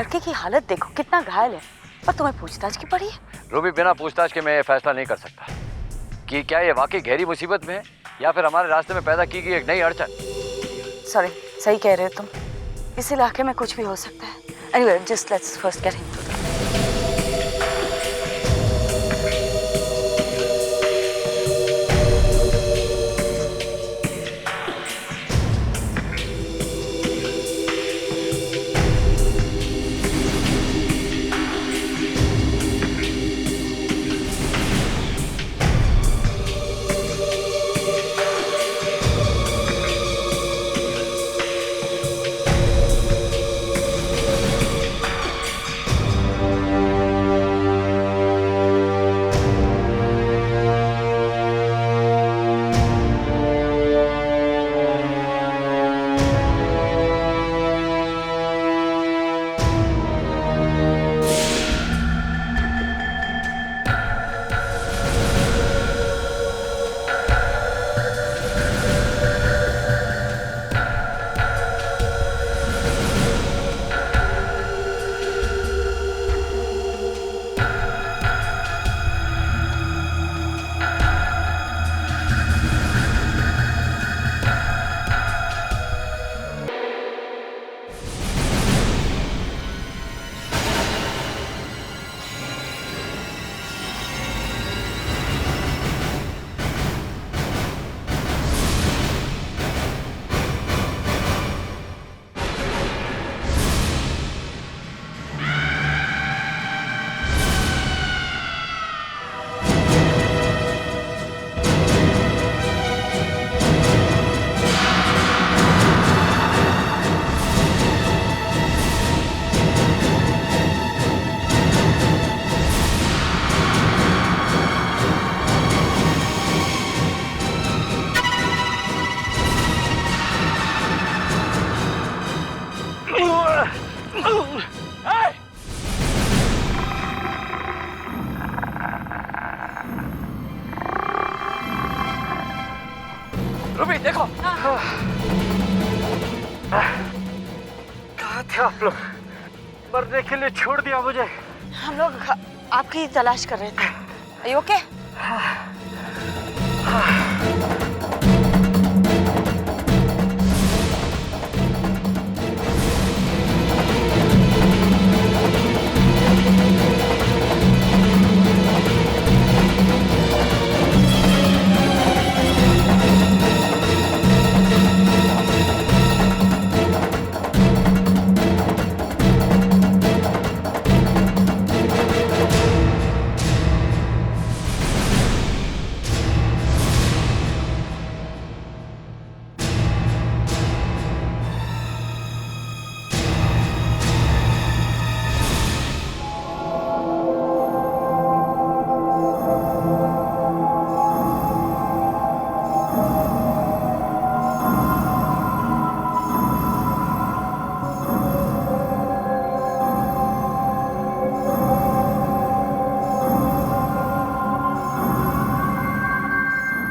लड़के की हालत देखो, कितना घायल है, पर तुम्हें पूछताछ की पड़ी है? रूबी, बिना पूछताछ के मैं ये फैसला नहीं कर सकता कि क्या ये वाकई गहरी मुसीबत में है या फिर हमारे रास्ते में पैदा की गई एक नई अड़चन। सॉरी, सही कह रहे हो तुम, इस इलाके में कुछ भी हो सकता है। Anyway, just let's first get him to the Ruby देखो। कहाँ थे आप लोग? मरने के लिए छोड़ दिया मुझे। हम लोग आपकी तलाश कर रहे थे। Are you okay?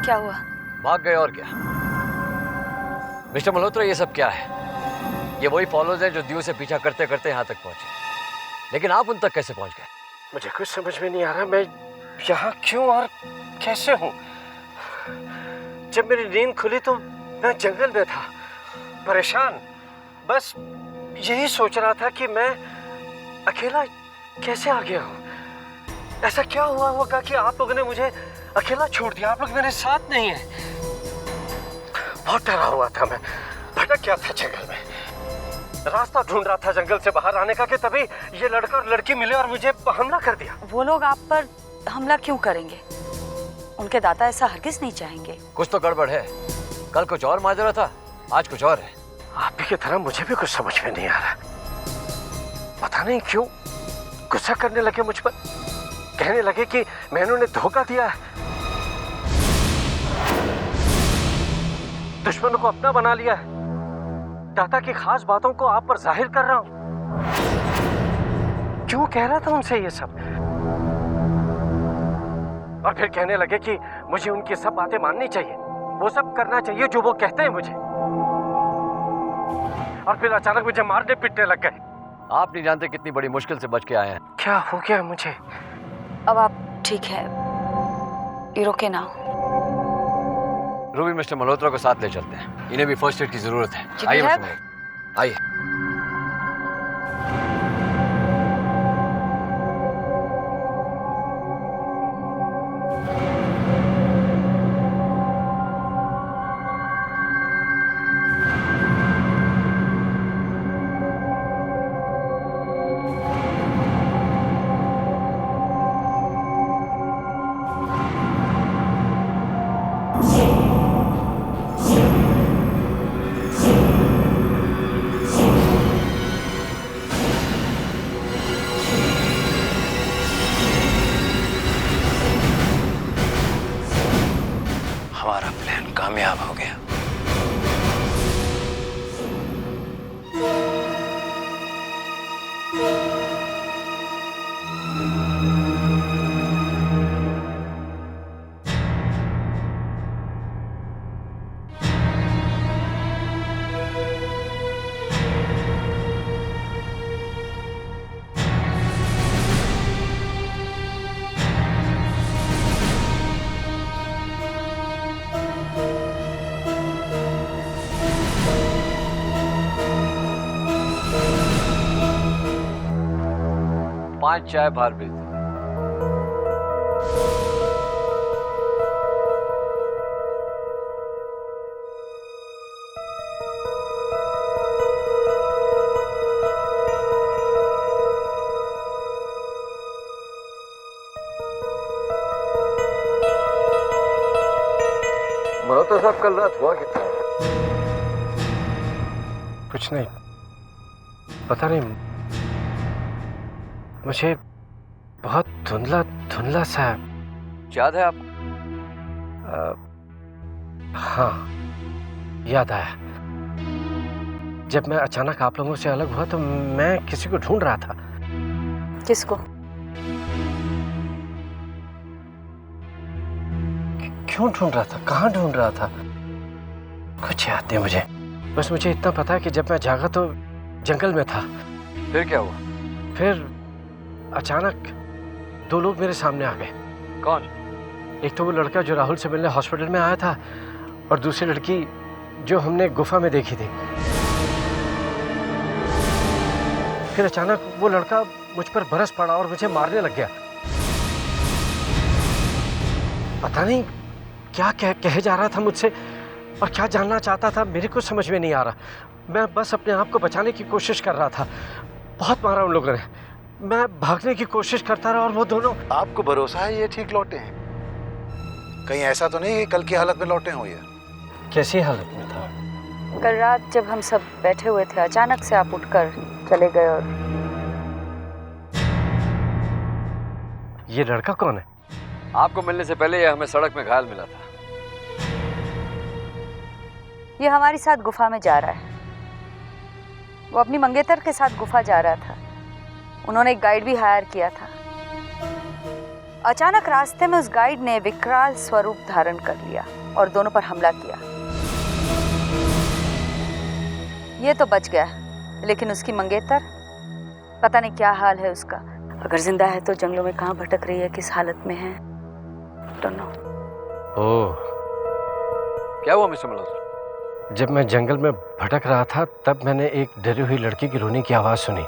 क्या हुआ? भाग गए और क्या। मिस्टर मल्होत्रा, ये सब क्या है? ये वही फॉलोअर्स हैं जो दीव से पीछा करते करते यहाँ तक पहुंचे, लेकिन आप उन तक कैसे पहुंच गए? मुझे कुछ समझ में नहीं आ रहा, मैं यहाँ क्यों और कैसे हूँ। जब मेरी नींद खुली तो मैं जंगल में था, परेशान, बस यही सोच रहा था कि मैं अकेला कैसे आ गया हूँ। ऐसा क्या हुआ होगा कि आप लोगों ने मुझे अकेला छोड़ दिया? आप लोग मेरे साथ नहीं है। बहुत डरा हुआ था मैं, भटक गया था जंगल में, रास्ता ढूंढ रहा था जंगल से बाहर आने का कि तभी ये लड़का और लड़की मिले और मुझे हमला कर दिया। वो लोग आप पर हमला क्यों करेंगे? उनके दादा ऐसा हरगिज नहीं चाहेंगे। कुछ तो गड़बड़ है। कल कुछ और माजरा था, आज कुछ और है। आप ही की तरह मुझे भी कुछ समझ में नहीं आ रहा। पता नहीं क्यों गुस्सा करने लगे मुझ पर, कहने लगे कि मैंने उन्हें धोखा दिया है, दुश्मनों को अपना बना लिया है, दादा की खास बातों को आप पर जाहिर कर रहा हूं। क्यों कह रहा था उनसे ये सब? और फिर कहने लगे कि मुझे उनकी सब बातें माननी चाहिए, वो सब करना चाहिए जो वो कहते हैं मुझे। और फिर अचानक मुझे मारने पीटने लग गए। आप नहीं जानते कितनी बड़ी मुश्किल से बच के आए हैं। क्या हो गया मुझे? अब आप ठीक है? You okay now? Ruby, mister Malhotra को साथ ले चलते हैं, इन्हें भी फर्स्ट एड की जरूरत है। जी, आइए है? मिस्टर मल्होत्रा, आइए। हमारा प्लान कामयाब हो गया। पांच चाय बाहर भेज दो। मल्होत्रा साहब, कल रात हुआ कितना? कुछ नहीं, पता नहीं, मुझे बहुत धुंधला धुंधला सा। याद है आपको? हाँ, याद आया। जब मैं अचानक आप लोगों से अलग हुआ तो मैं किसी को ढूंढ रहा था। किसको? क्यों ढूंढ रहा था? कहाँ ढूंढ रहा था? कुछ याद नहीं मुझे। बस मुझे इतना पता है कि जब मैं जागा तो जंगल में था। फिर क्या हुआ? फिर अचानक दो लोग मेरे सामने आ गए। कौन? एक तो वो लड़का जो राहुल से मिलने हॉस्पिटल में आया था, और दूसरी लड़की जो हमने गुफा में देखी थी। फिर अचानक वो लड़का मुझ पर बरस पड़ा और मुझे मारने लग गया। पता नहीं क्या कहे जा रहा था मुझसे और क्या जानना चाहता था, मेरे को समझ में नहीं आ रहा। मैं बस अपने आप को बचाने की कोशिश कर रहा था। बहुत मारा उन लोगों ने। मैं भागने की कोशिश करता रहा और वो दोनों। आपको भरोसा है ये ठीक लौटे हैं? कहीं ऐसा तो नहीं कि कल की हालत में लौटे हो? ये कैसी हालत में था? कल रात जब हम सब बैठे हुए थे, अचानक से आप उठकर चले गए। और ये लड़का कौन है? आपको मिलने से पहले ये हमें सड़क में घायल मिला था। ये हमारे साथ गुफा में जा रहा है। वो अपनी मंगेतर के साथ गुफा जा रहा था। उन्होंने एक गाइड भी हायर किया था। अचानक रास्ते में उस गाइड ने विकराल स्वरूप धारण कर लिया और दोनों पर हमला किया। ये तो बच गया, लेकिन उसकी मंगेतर, पता नहीं क्या हाल है उसका। अगर जिंदा है तो जंगलों में कहाँ भटक रही है, किस हालत में है, डोंट नो। ओह, क्या हुआ मिस्टर मल्होत्रा? जब मैं जंगल में भटक रहा था तब मैंने एक डरी हुई लड़की की रोने की आवाज सुनी।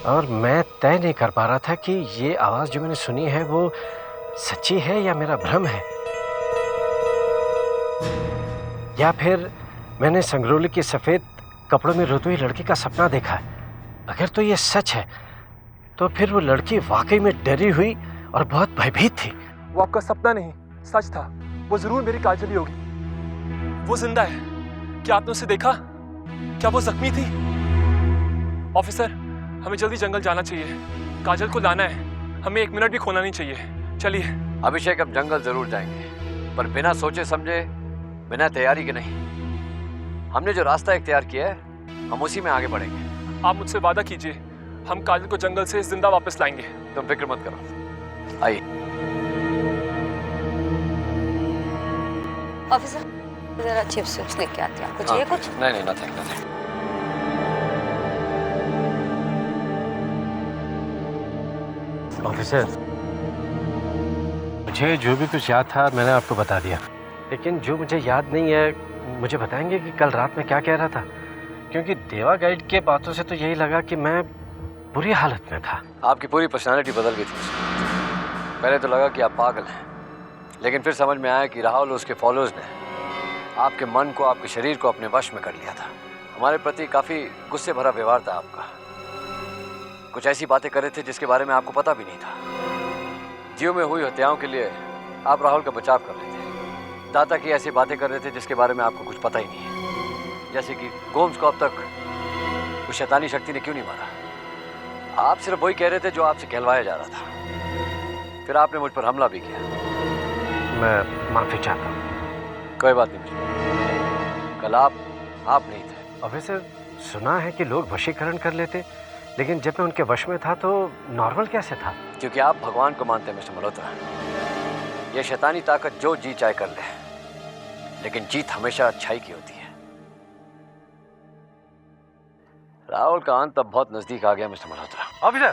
और मैं तय नहीं कर पा रहा था कि ये आवाज जो मैंने सुनी है वो सच्ची है या मेरा भ्रम है, या फिर मैंने संगरोली के सफेद कपड़ों में रोती हुई लड़की का सपना देखा है। अगर तो ये सच है तो फिर वो लड़की वाकई में डरी हुई और बहुत भयभीत थी। वो आपका सपना नहीं, सच था। वो जरूर मेरी काजल ही होगी। वो जिंदा है। क्या आपने उसे देखा? क्या वो जख्मी थी? ऑफिसर, हमें जल्दी जंगल जाना चाहिए। काजल को लाना है। हमें 1 मिनट भी खोना नहीं चाहिए। चलिए। अभिषेक, अब जंगल जरूर जाएंगे, पर बिना सोचे समझे, बिना तैयारी के नहीं। हमने जो रास्ता इख्तियार किया है, हम उसी में आगे बढ़ेंगे। आप मुझसे वादा कीजिए, हम काजल को जंगल से जिंदा वापस लाएंगे। तुम फिक्र मत करो। आइए। ऑफिसर, जरा चिप्स विप्स लेके आती हूँ। आपको चाहिए कुछ? नहीं नहीं, नथिंग नथिंग। ऑफिसर, मुझे जो भी कुछ याद था मैंने आपको बता दिया, लेकिन जो मुझे याद नहीं है, मुझे बताएंगे कि कल रात में क्या कह रहा था? क्योंकि देवा गाइड के बातों से तो यही लगा कि मैं बुरी हालत में था। आपकी पूरी पर्सनालिटी बदल गई थी। पहले तो लगा कि आप पागल हैं, लेकिन फिर समझ में आया कि राहुल और उसके फॉलोअर्स ने आपके मन को, आपके शरीर को अपने वश में कर लिया था। हमारे प्रति काफ़ी गुस्से भरा व्यवहार था आपका। कुछ ऐसी बातें कर रहे थे जिसके बारे में आपको पता भी नहीं था। जियो में हुई हत्याओं के लिए आप राहुल का बचाव कर रहे थे। दाता की ऐसी बातें कर रहे थे जिसके बारे में आपको कुछ पता ही नहीं है, जैसे कि गोम्स को अब तक उस शैतानी शक्ति ने क्यों नहीं मारा। आप सिर्फ वही कह रहे थे जो आपसे कहलवाया जा रहा था। फिर आपने मुझ पर हमला भी किया। मैं माफ़ी चाहता हूँ। कोई बात नहीं मिस्टर, कल आप नहीं थे। ऑफिसर, सुना है कि लोग वशीकरण कर लेते, लेकिन जब मैं उनके वश में था तो नॉर्मल कैसे था? क्योंकि आप भगवान को मानते हैं मिस्टर मल्होत्रा। ये शैतानी ताकत जो जी चाहे कर ले, लेकिन जीत हमेशा अच्छाई की होती है। राहुल का अंत अब बहुत नजदीक आ गया मिस्टर मल्होत्रा। ऑफिसर,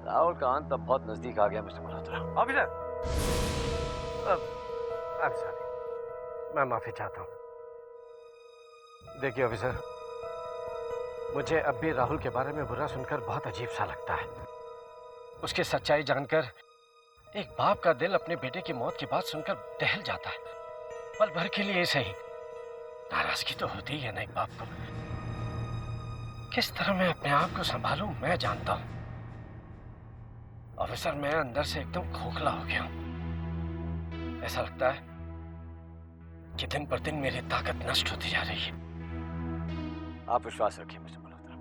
राहुल का अंत अब बहुत नजदीक आ गया mister Malhotra. Officer, I am sorry, मैं माफ़ी चाहता हूँ। देखिए ऑफिसर, मुझे अब भी राहुल के बारे में बुरा सुनकर बहुत अजीब सा लगता है। उसकी सच्चाई जानकर एक बाप का दिल अपने बेटे की मौत की बात सुनकर दहल जाता है। पल भर के लिए सही, नाराजगी तो होती है ना एक बाप को। किस तरह मैं अपने आप को संभालूं मैं जानता हूं। ऑफिसर, मैं अंदर से एकदम खोखला हो गया हूं। ऐसा लगता है कि दिन पर दिन मेरी ताकत नष्ट होती जा रही है। आप विश्वास रखिए मिस्टर मल्होत्रा,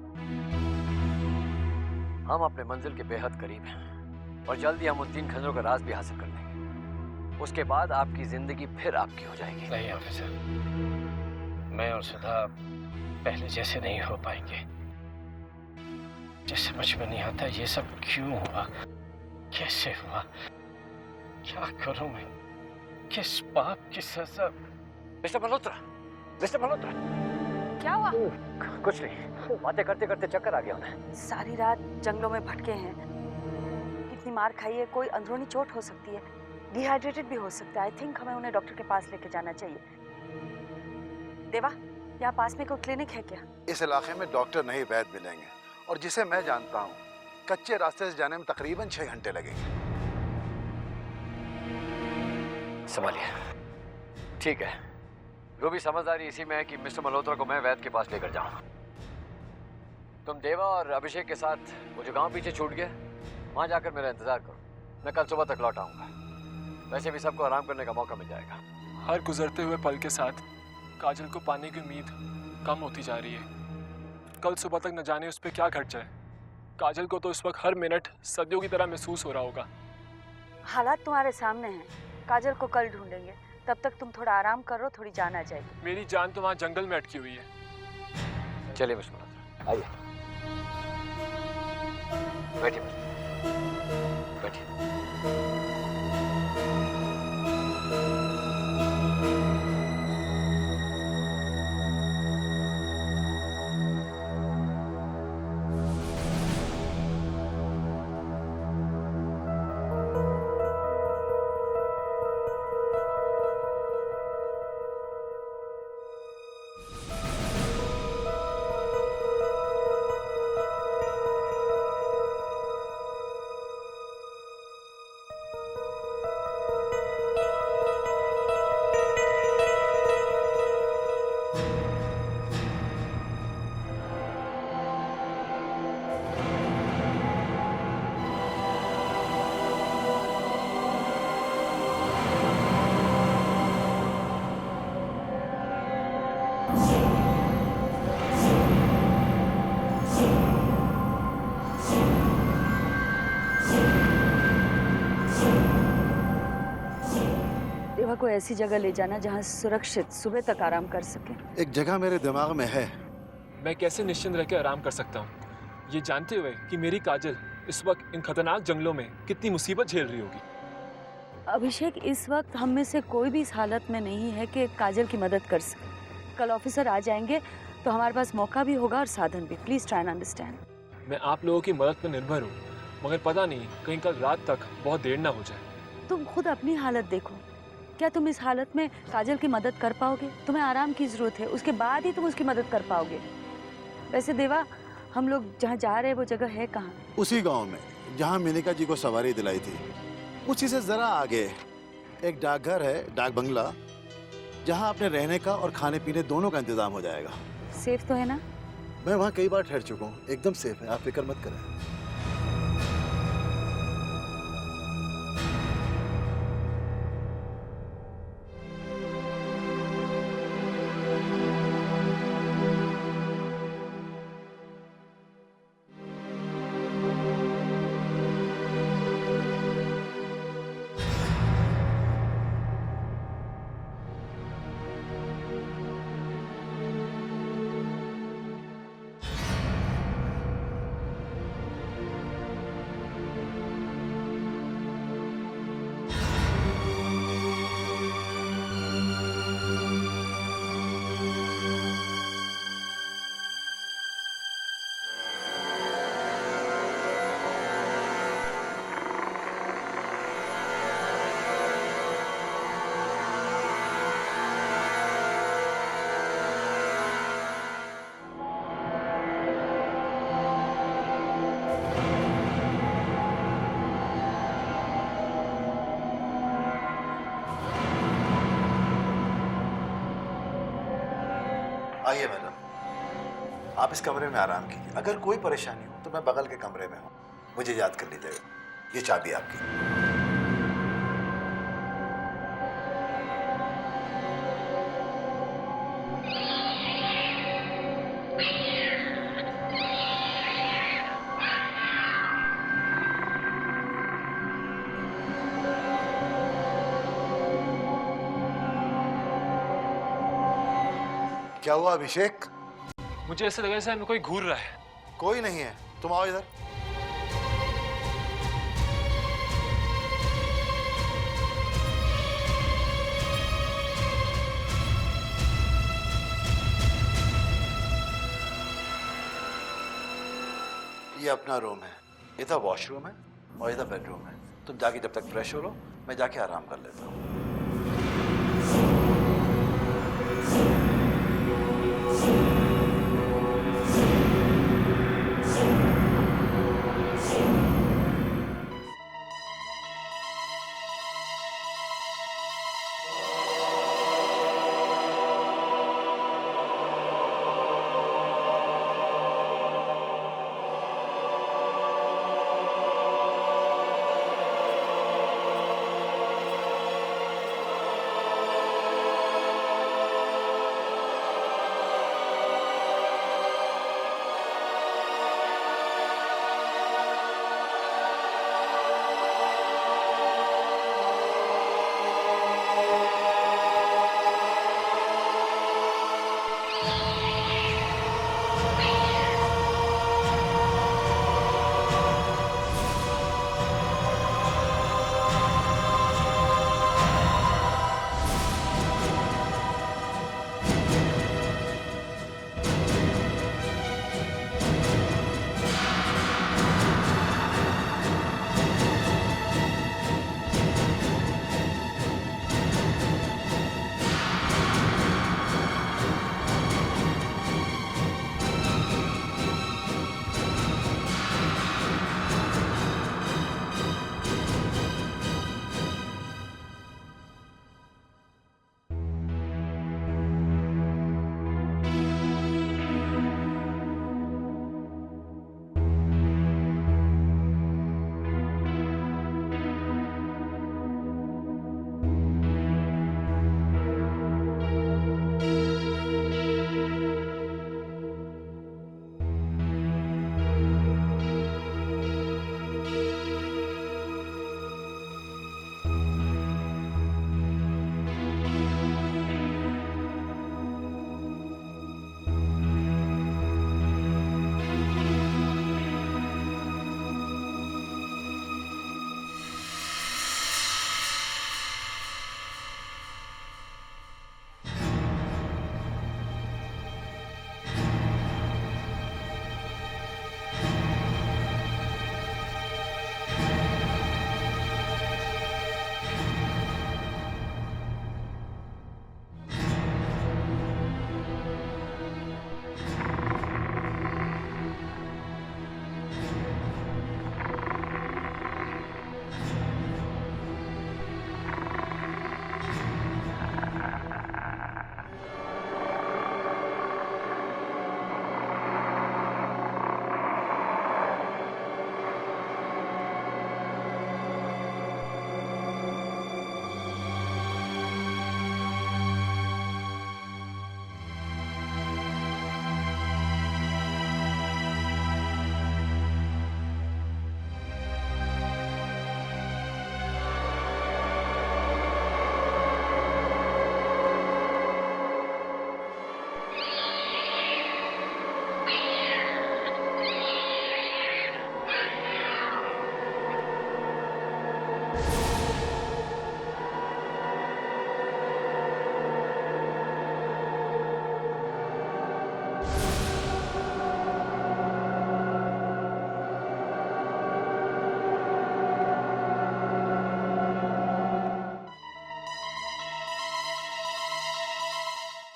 हम अपने मंजिल के बेहद करीब हैं और जल्दी हम उन 3 खंजरों का राज भी हासिल कर लेंगे। उसके बाद आपकी जिंदगी फिर आपकी हो जाएगी। नहीं ऑफिसर, मैं और सुधा पहले जैसे नहीं हो पाएंगे। मुझे समझ में नहीं आता ये सब क्यों हुआ, कैसे हुआ, क्या करूं मैं, किस पाप की सजा। मिस्टर मल्होत्रा, मिस्टर मल्होत्रा, क्या हुआ? कुछ नहीं, बातें करते करते चक्कर आ गया उन्हें। सारी रात जंगलों में भटके हैं, कितनी मार खाई है, कोई अंदरूनी चोट हो सकती है, डिहाइड्रेटेड भी हो सकता है। आई थिंक हमें उन्हें डॉक्टर के पास लेके जाना चाहिए। देवा, यहाँ पास में कोई क्लिनिक है क्या? इस इलाके में डॉक्टर नहीं वैद्य मिलेंगे, और जिसे मैं जानता हूँ कच्चे रास्ते से जाने में तकरीबन 6 घंटे लगेंगे। संभालिए। ठीक है, रूबी समझदारी इसी में है कि मिस्टर मल्होत्रा को मैं वैद्य के पास लेकर जाऊं। तुम देवा और अभिषेक के साथ वो जो गांव पीछे छूट गया, वहां जाकर मेरा इंतजार करो। मैं कल सुबह तक लौट आऊंगा। वैसे भी सबको आराम करने का मौका मिल जाएगा। हर गुजरते हुए पल के साथ काजल को पाने की उम्मीद कम होती जा रही है। कल सुबह तक न जाने उस पर क्या घट जाए। काजल को तो इस वक्त हर मिनट सदियों की तरह महसूस हो रहा होगा। हालात तुम्हारे सामने हैं, काजल को कल ढूंढेंगे। तब तक तुम थोड़ा आराम करो, थोड़ी जान आ जाएगी। मेरी जान तो वहाँ जंगल में अटकी हुई है। चलिए मिस्टर मल्होत्रा, आइए बैठिए। बैठिए। देवा को ऐसी जगह ले जाना जहाँ सुरक्षित सुबह तक आराम कर सके। एक जगह मेरे दिमाग में है। मैं कैसे निश्चिंत रह के आराम कर सकता हूँ, ये जानते हुए कि मेरी काजल इस वक्त इन खतरनाक जंगलों में कितनी मुसीबत झेल रही होगी। अभिषेक, इस वक्त हम में से कोई भी इस हालत में नहीं है कि काजल की मदद कर सके। कल ऑफिसर आ जाएंगे तो हमारे पास मौका भी होगा और साधन भी। Please try and understand. मैं आप लोगों की मदद पर निर्भर हूँ, मगर पता नहीं कहीं कल रात तक बहुत देर ना हो जाए। तुम खुद अपनी हालत देखो, क्या तुम इस हालत में काजल की मदद कर पाओगे? तुम्हें आराम की जरूरत है, उसके बाद ही तुम उसकी मदद कर पाओगे। वैसे देवा, हम लोग जहाँ जा रहे हैं वो जगह है कहाँ? उसी गांव में जहां मेनका जी को सवारी दिलाई थी, उसी से जरा आगे एक डाकघर है, डाक बंगला, जहां अपने रहने का और खाने पीने दोनों का इंतजाम हो जाएगा। सेफ तो है ना? मैं वहां कई बार ठहर चुका हूँ, एकदम सेफ है, आप फिक्र मत करें। आइए मैडम, आप इस कमरे में आराम कीजिए। अगर कोई परेशानी हो तो मैं बगल के कमरे में हूँ, मुझे याद कर लीजिएगा। ये चाबी आपकी। क्या हुआ अभिषेक? मुझे ऐसा लग रहा है जैसे हमें कोई घूर रहा है। कोई नहीं है, तुम आओ इधर। ये अपना रूम है, इधर वॉशरूम है और इधर बेडरूम है। तुम जाके जब तक फ्रेश हो लो, मैं जाके आराम कर लेता हूँ।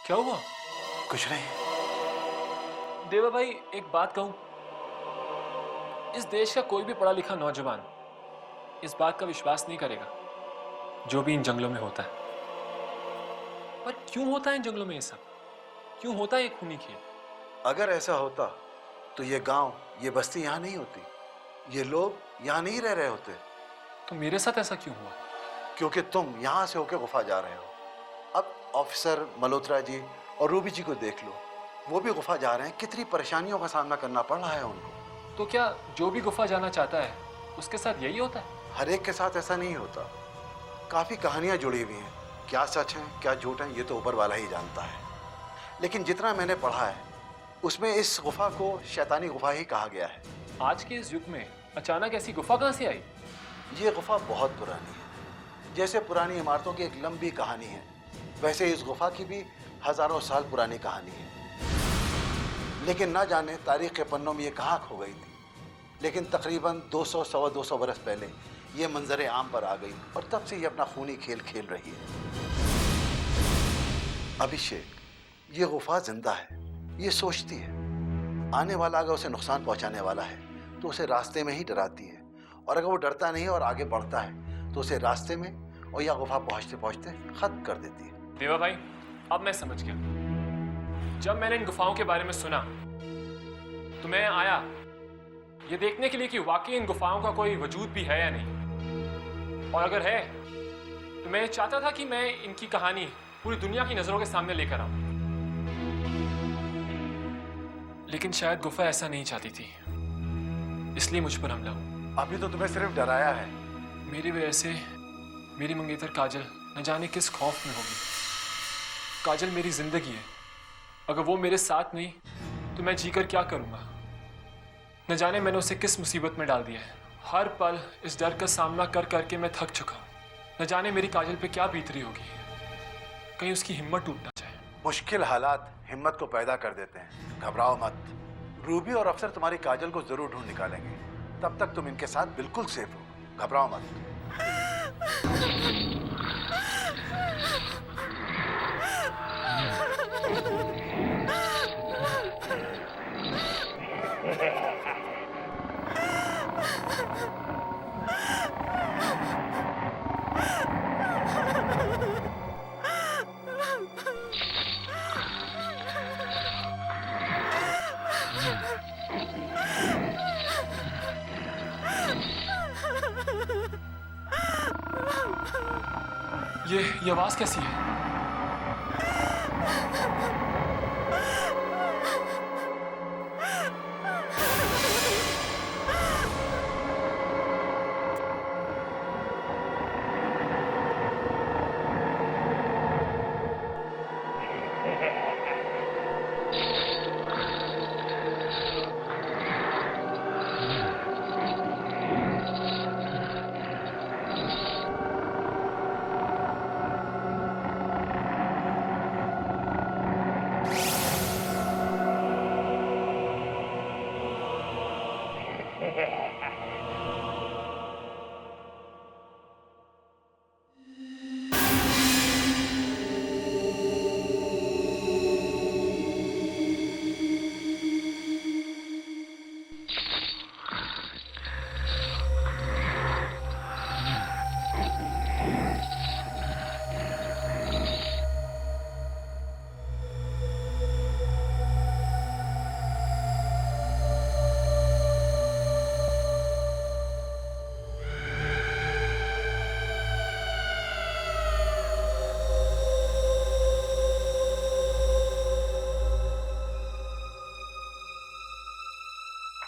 क्या हुआ? कुछ नहीं। देवा भाई, एक बात कहूं, इस देश का कोई भी पढ़ा लिखा नौजवान इस बात का विश्वास नहीं करेगा जो भी इन जंगलों में होता है। पर क्यों होता है इन जंगलों में ये सब? क्यों होता है ये खूनी खेल? अगर ऐसा होता तो ये गांव, ये बस्ती यहाँ नहीं होती, ये लोग यहाँ नहीं रह रहे होते। तो मेरे साथ ऐसा क्यों हुआ? क्योंकि तुम यहाँ से होकर गुफा जा रहे हो। अब ऑफिसर मल्होत्रा जी और रूबी जी को देख लो, वो भी गुफा जा रहे हैं। कितनी परेशानियों का सामना करना पड़ रहा है उनको। तो क्या जो भी गुफा जाना चाहता है उसके साथ यही होता है? हर एक के साथ ऐसा नहीं होता। काफ़ी कहानियाँ जुड़ी हुई हैं। क्या सच है क्या झूठ है ये तो ऊपर वाला ही जानता है। लेकिन जितना मैंने पढ़ा है उसमें इस गुफा को शैतानी गुफा ही कहा गया है। आज के इस युग में अचानक ऐसी गुफा कहाँ से आई? ये गुफा बहुत पुरानी है। जैसे पुरानी इमारतों की एक लंबी कहानी है, वैसे इस गुफा की भी हजारों साल पुरानी कहानी है। लेकिन ना जाने तारीख के पन्नों में ये कहाँ खो गई थी। लेकिन तकरीबन 200-225 बरस पहले ये मंजर आम पर आ गई और तब से ये अपना खूनी खेल खेल रही है। अभिषेक, ये गुफा जिंदा है। ये सोचती है आने वाला अगर उसे नुकसान पहुंचाने वाला है तो उसे रास्ते में ही डराती है, और अगर वो डरता नहीं और आगे बढ़ता है तो उसे रास्ते में और या गुफा पहुंचते पहुंचते खत्म कर देती है। देवा भाई, अब मैं समझ गया। जब मैंने इन गुफाओं के बारे में सुना तो मैं आया ये देखने के लिए कि वाकई इन गुफाओं का कोई वजूद भी है या नहीं, और अगर है तो मैं चाहता था कि मैं इनकी कहानी पूरी दुनिया की नजरों के सामने लेकर आऊं। लेकिन शायद गुफा ऐसा नहीं चाहती थी, इसलिए मुझ पर हमला हुआ। अभी तो तुम्हें सिर्फ डराया है। मेरी वजह से मेरी मंगेतर काजल न जाने किस खौफ में होगी। काजल मेरी जिंदगी है, अगर वो मेरे साथ नहीं तो मैं जीकर क्या करूंगा। न जाने मैंने उसे किस मुसीबत में डाल दिया है। हर पल इस डर का सामना कर करके मैं थक चुका हूं। न जाने मेरी काजल पे क्या बीत रही होगी, कहीं उसकी हिम्मत टूट ना जाए। मुश्किल हालात हिम्मत को पैदा कर देते हैं। घबराओ मत। रूबी और अफसर तुम्हारी काजल को जरूर ढूंढ निकालेंगे। तब तक तुम इनके साथ बिल्कुल सेफ हो। घबराओ मत। ये आवाज कैसी है?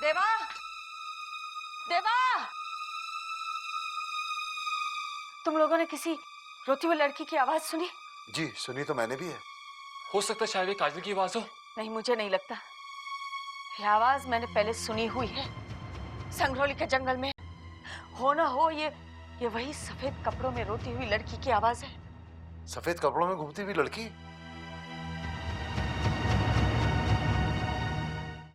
देवा, देवा, तुम लोगों ने किसी रोती हुई लड़की की आवाज सुनी? जी सुनी तो मैंने भी है। हो सकता है शायद ये काजल की आवाज हो। नहीं, मुझे नहीं लगता। ये आवाज मैंने पहले सुनी हुई है। संगरौली के जंगल में हो ना हो ये वही सफेद कपड़ों में रोती हुई लड़की की आवाज है। सफेद कपड़ों में घूमती हुई लड़की?